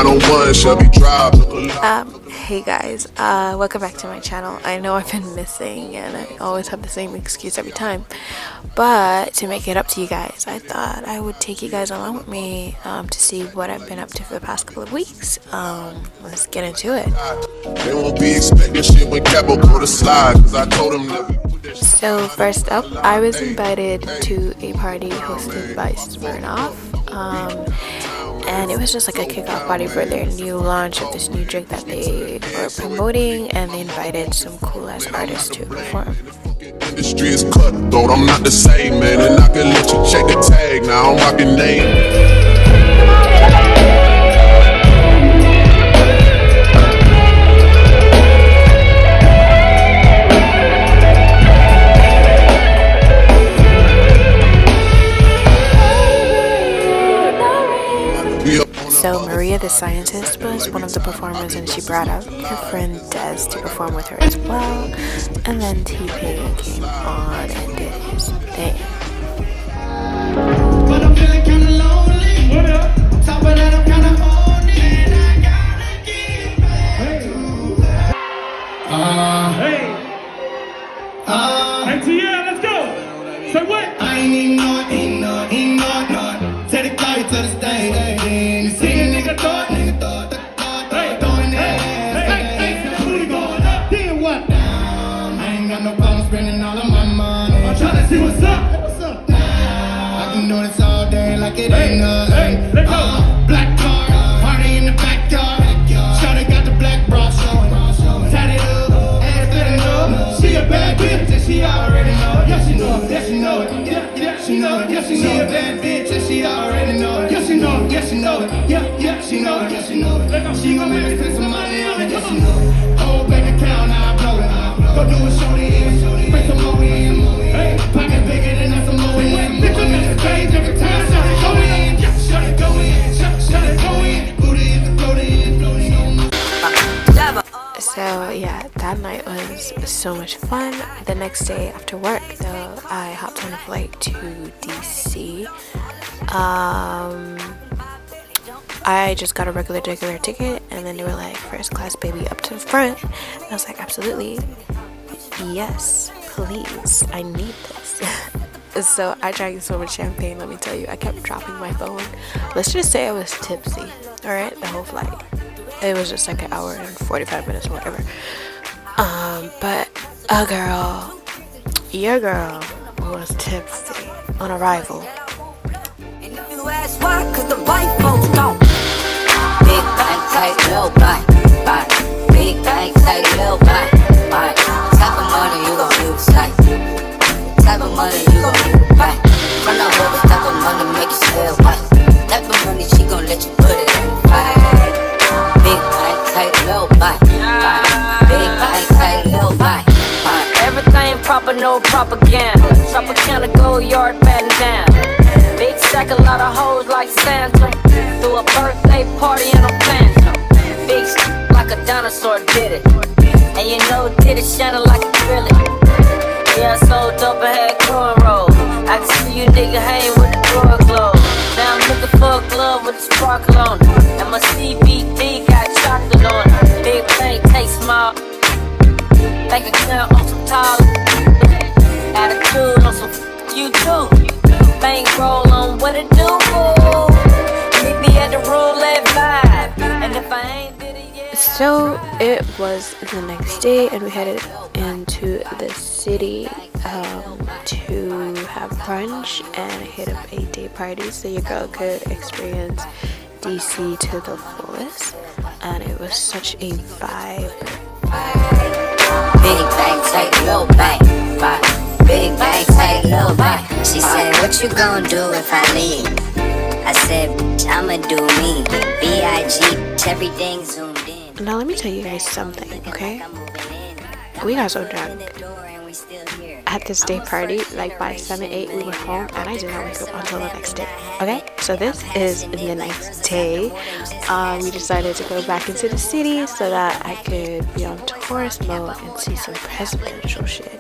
901 Shelby Drive. Hey guys, welcome back to my channel. I know I've been missing and I always have the same excuse every time, but to make it up to you guys, I thought I would take you guys along with me to see what I've been up to for the past couple of weeks. Let's get into it. They won't be expecting shit when Capo go to slide, cause I told them that we put that shit. So first up, I was invited to a party hosted by Smirnoff, and it was just like a kickoff party for their new launch of this new drink that they were promoting, and they invited some cool ass artists to perform. Industry is cutthroat, I'm not the same man, and I can let you check the tag. Now I'm rocking name. So Maria the scientist was one of the performers, and she brought out her friend Des to perform with her as well. And then T-Pain came on and did his thing. But I'm feeling kinda lonely. What up? Top of that, I'm kinda on it. And I gotta get back to that. Hey, T.L., let's go. Say what? I ain't even know it, ain't not. Take the car to the stage. You see a nigga thought, throwing that ass. Hey, booty going up. Then what? I ain't got no problem spending all of my money. I'm trying to see what's up. Hey, what's up? I can do this all day like it ain't nothing. Hey, let's go. Black car, party in the backyard. Shawty got the black bra showing. Tatted up, ass fitting up. She a bad bitch and she already know it. Yeah, she know it. Yeah, she know it. Yeah, she know it. Yeah, she know it. She a bad bitch and she already know it. Yeah, she know it. Yeah, she know it. Yeah, she know it. Yeah, she know it. She gon' make me spend some money on it. Yeah, she know it. Whole bank account, now I blow it. Go do a shorty in, bring some more in. Hey, pocket bigger than that's some more in. Bitch, I'm at the stage every time. Shawty go in, shawty go in, shawty go in. Booty is the floating in. So yeah, that night was so much fun. The next day after work though, I hopped on a flight to DC. I just got a regular ticket, and then they were like, first class baby up to the front. And I was like, absolutely, yes, please, I need this. So I drank so much champagne, let me tell you, I kept dropping my phone. Let's just say I was tipsy, alright, the whole flight. It was just like an hour and 45 minutes or whatever. But your girl was tipsy on arrival. And if you ask why, cause the white folks don't. Big bang, tight, little bang, bang. Big bang, tight, little bang, bang. Type of money you gon' use, like. Type of money you gon' use, bang. Run over the type of money make you sell, bang. Type of money she gon' let you put it in, bang. Big bang, tight, little bang, bang. Big bang, tight, little bang, bang. Everything proper, no propaganda. Tropicana, go yard, batten down. Big sack, a lot of hoes like Santa. Threw a birthday party in a phantom. Big like a dinosaur did it. And you know did it shining like a acrylic. Yeah, I sold dope and had cornrows. I can see you nigga hang with the door closed. Now I'm looking for a glove with a sparkle on it. And my CBD got chocolate on it. Big thing taste small. Bank account on some tall. Attitude on some you too. Bang roll on what it do. Meet me at the roulette vibe. And if I ain't did it yet. So it was the next day, and we headed into the city to have brunch and hit up a day party so your girl could experience DC to the fullest. And it was such a vibe. Big bang, tight, little bang, bang. Big bang, tight, little bang. She said, what you gon' do if I leave? I said, I'ma do me. B.I.G. everything zoomed in. Now let me tell you guys something, okay? We got so drunk at this day party, like by 7, 8 we were home, and I did not wake up until the next day. Okay, so this is the next day. We decided to go back into the city so that I could be on tourist mode and see some presidential shit.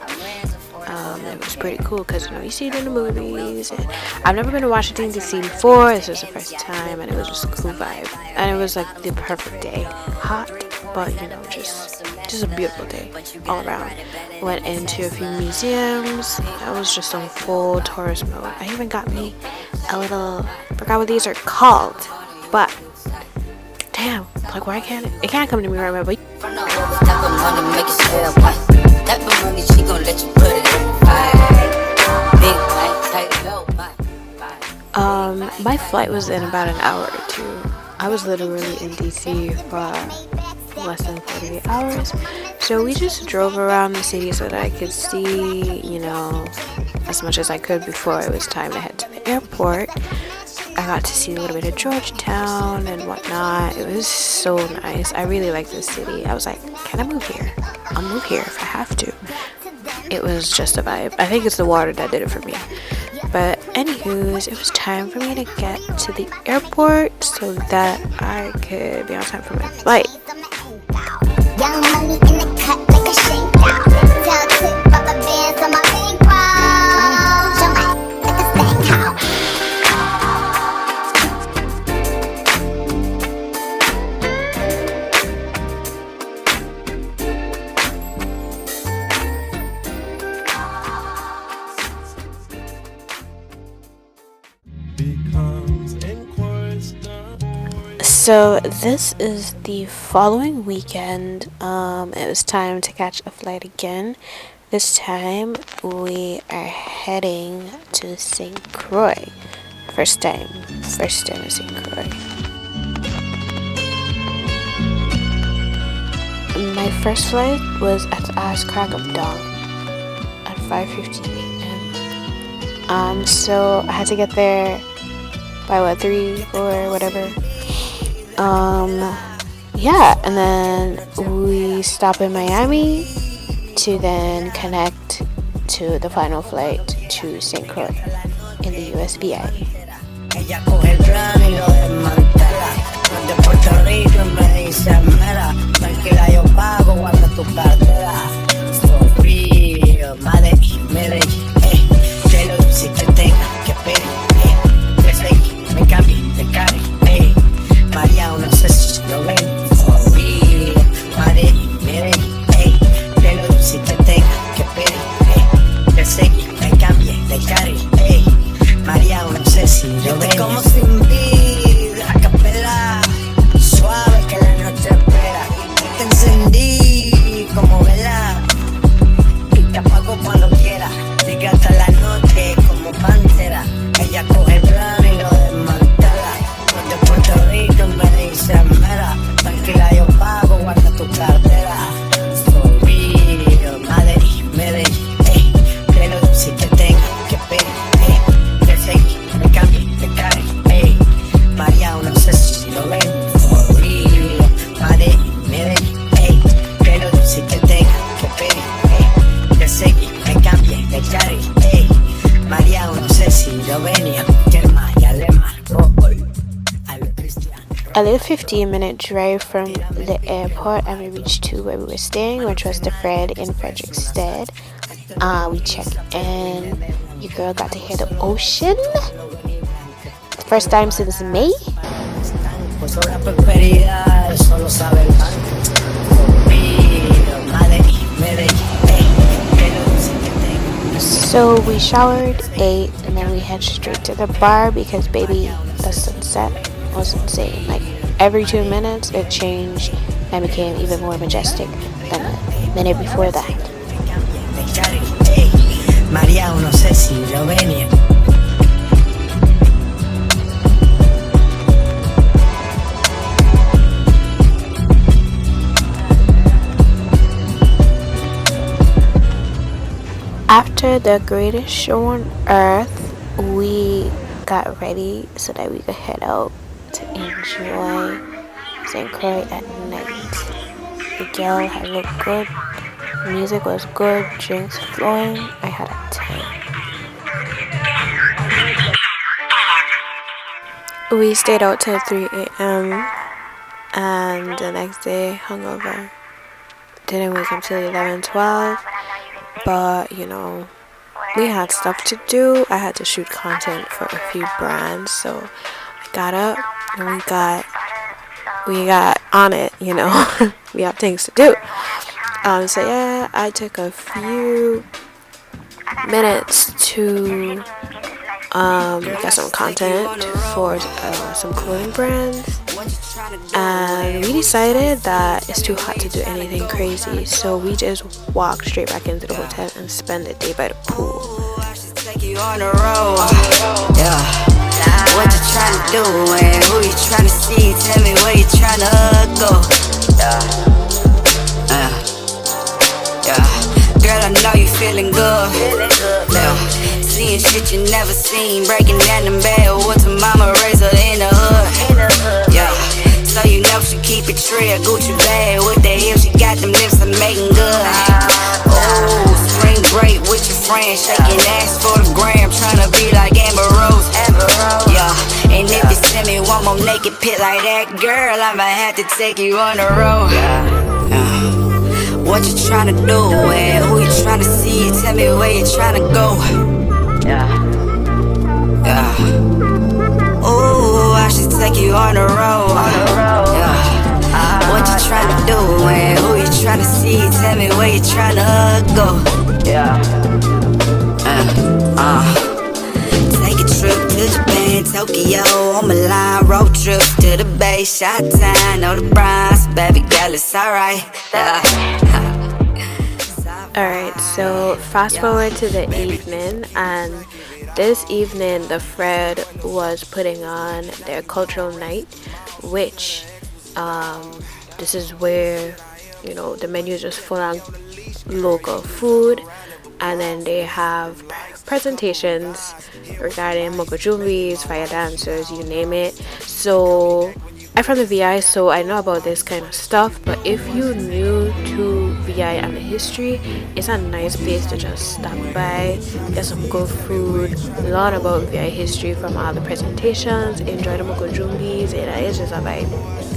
It was pretty cool because, you know, you see it in the movies. And I've never been to Washington, D.C. before. This was the first time, and it was just a cool vibe. And it was like the perfect day. Hot, but, you know, just a beautiful day all around. Went into a few museums. I was just on full tourist mode. I even got me a little, forgot what these are called, but damn, like, why can't it can't come to me right now, but my flight was in about an hour or two. I was literally in DC for less than 48 hours, so we just drove around the city so that I could see, you know, as much as I could before it was time to head to the airport. I got to see a little bit of Georgetown and whatnot. It was so nice. I really like this city. I was like, can I move here? I'll move here if I have to. It was just a vibe. I think it's the water that did it for me. But anywho's, it was time for me to get to the airport so that I could be on time for my flight. Young money in the cut like a shake. Tell tip rubber bands on my bankroll. Show my like a steakhouse. So this is the following weekend. It was time to catch a flight again. This time we are heading to St. Croix. First time to St. Croix. My first flight was at the ass crack of dawn at 5:50 a.m. So I had to get there by 3 or whatever. Yeah, and then we stop in Miami to then connect to the final flight to St. Croix in the USVI. Ella coge el plan y lo desmantela. De Puerto Rico me dice mera, tranquila yo pago, guarda tu cartera. For real, madre y Medellín, te lo dice que tenga que pedir, desde aquí me cambié de carry, María, no sé si lo ven. For real, madre y Medellín, te lo dice que tenga que pedir, desde aquí me cambié de carry, María, no sé si yo ven. Como sin vida, a capela, suave que la noche espera. Te encendí como vela y te apago cuando quiera. Sigue hasta la noche como pantera. Ella coge el plan y lo desmantela. De Puerto Rico me dice mera, tranquila yo pago, guarda tu cartera. For real, madre y Medellín, te lo dice que tenga que pedir. Me cambié de carry, María, no sé si lo ven. For real, madre y Medellín, te lo dice que tenga que pedir. Me cambié de carry, María, no sé si lo ven. Y a cualquier malla le marco a lo cristiano. A little 15-minute drive from the airport, and we reached to where we were staying, which was the Fred in Frederickstead. We checked in. Your girl got to hear the ocean. First time since May. So we showered, ate, and then we head straight to the bar because, baby, the sunset was insane. Like, every 2 minutes it changed and became even more majestic than the minute before that. María, no sé si lo venía. After the greatest show on earth, we got ready so that we could head out to enjoy St. Croix at night. The girl had looked good, music was good, drinks flowing. I had a time. We stayed out till 3 a.m. and the next day hungover. Didn't wake up till 11, 12. But, you know, we had stuff to do. I had to shoot content for a few brands, so I got up and we got on it, you know. We have things to do. So yeah, I took a few minutes to get some content for some clothing brands, and we decided that it's too hot to do anything crazy, so we just walked straight back into the hotel and spent the day by the pool. Take you on the road. Yeah. What you trying to do and who you trying to see? Tell me where you trying to go. Yeah. Yeah. Girl, I know you feeling good. Yeah. Seeing shit you never seen, breaking down the bed. What's a mama raise her in the hood? Yeah. So you know she keep it real, Gucci bag with the heels. She got them lips I'm making good. Oh, spring break with your friends, shaking ass for the gram, tryna be like Amber Rose. Yeah, and if you send me one more naked pic like that, girl, I might have to take you on the road. What you tryna do and who you tryna see? Tell me where you tryna go. Yeah. Ooh, I should take you on the road. Yeah. What you tryna do and who you tryna see? Tell me where you tryna go. Yeah. Take a trip to Japan, Tokyo, on my line, road trips to the Bay, Shot Town, know the Bronx, baby girl, it's alright. Alright, so fast forward to the evening, and this evening the Fred was putting on their cultural night, which this is where, you know, the menu is just full on local food, and then they have presentations regarding Mogo Jumbies, fire dancers, you name it. So I'm from the VI, so I know about this kind of stuff, but if you're new to VI and the history, it's a nice place to just stop by, get some good food, learn about VI history from all the presentations, enjoy the Mogo Jumbies, and it's just a vibe.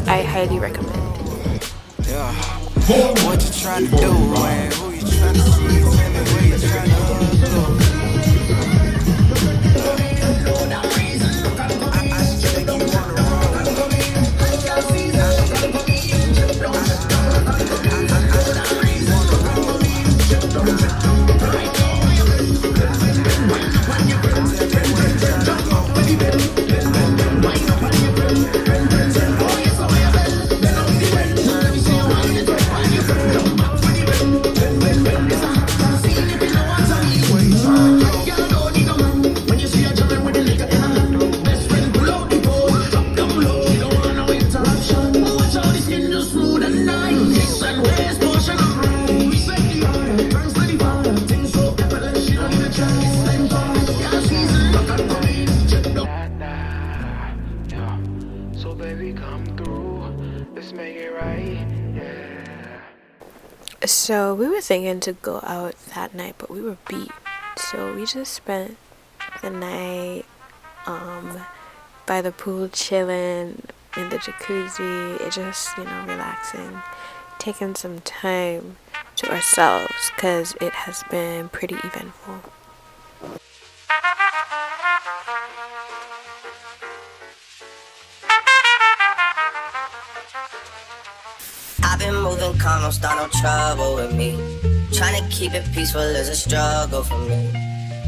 I highly recommend. Yeah. What you trying to do, man? Who you trying to see? Tell me where you trying to go. So we were thinking to go out that night, but we were beat, so we just spent the night by the pool, chilling in the jacuzzi. It just, you know, relaxing, taking some time to ourselves, because it has been pretty eventful. I've been moving calm, don't start no trouble with me. Trying to keep it peaceful is a struggle for me.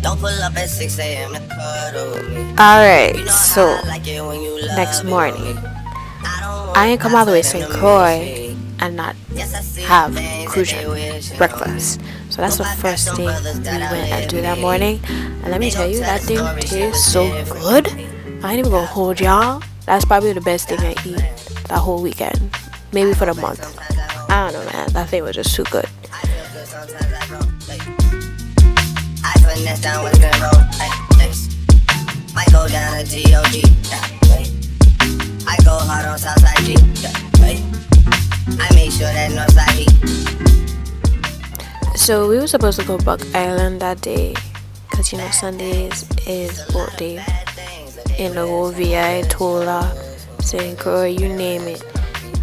Don't pull up at 6 a.m. to cuddle with me. Alright, so next morning, I ain't come all the way to St. Croix and not have Crucian breakfast. So that's the first thing we went and do that morning. And let me tell you, that thing tastes so good. I ain't even gonna hold y'all. That's probably the best thing I eat that whole weekend. Maybe for the month. I don't know, man. That thing was just too good. I finesse down with good road. Might go down to G.O.G. I go hard on Southside G. I make sure that Northside heat. So we were supposed to go Buck Island that day, because you know Sundays is boat day in the whole VI, Tola, St. Croix, you name it.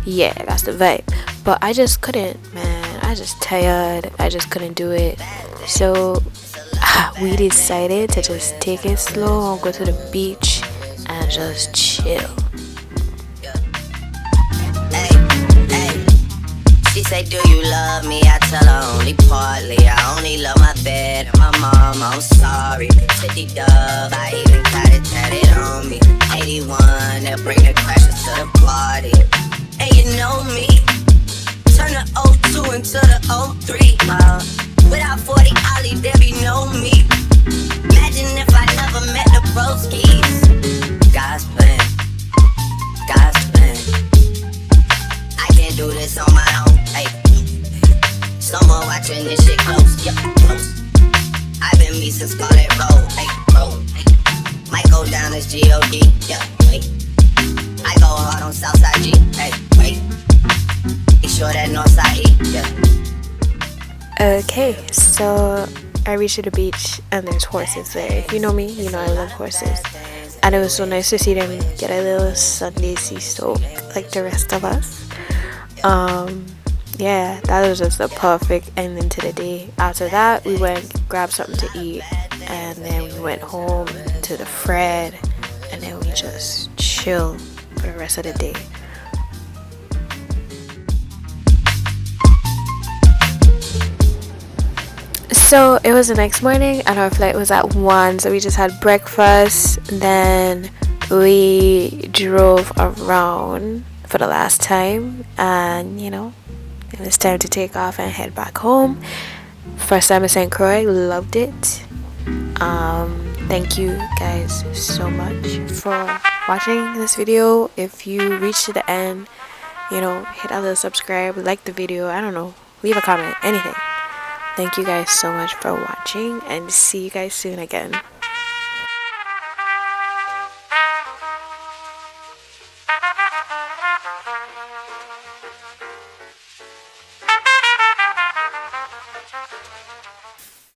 Yeah, that's the vibe. But I just couldn't, man. I just tired. I just couldn't do it. So we decided to just take it slow, go to the beach and just chill. She say, do you love me? I tell her only partly. I only love my bed and my mom. I'm sorry. 50 dub, I even got it tatted on me. 81, they'll bring the crashers to the party. And you know me, turn the 02 into the 03. Without 40 Ollie, there be no me. Imagine if I never met the broskies. God's plan, God's plan. I can't do this on my own. Hey, someone watching this shit close, yep, close. I've been me since Scarlet Road, hey, road. Might go down as G.O.D., yeah, wait. I go hard on Southside G, hey, wait. Be sure that Northside E, yeah. Okay, so I reached the beach and there's horses there. If you know me, you know I love horses. And it was so nice to see them get a little Sunday sea soak like the rest of us. Yeah, that was just a perfect ending to the day. After that, we went grabbed something to eat, and then we went home to the Fred, and then we just chilled for the rest of the day. So it was the next morning and our flight was at 1, so we just had breakfast, then we drove around for the last time, and you know, it was time to take off and head back home. First time in St. Croix, loved it. Thank you guys so much for watching this video. If you reached to the end, you know, hit that little subscribe, like the video, I don't know, leave a comment, anything. Thank you guys so much for watching, and see you guys soon again.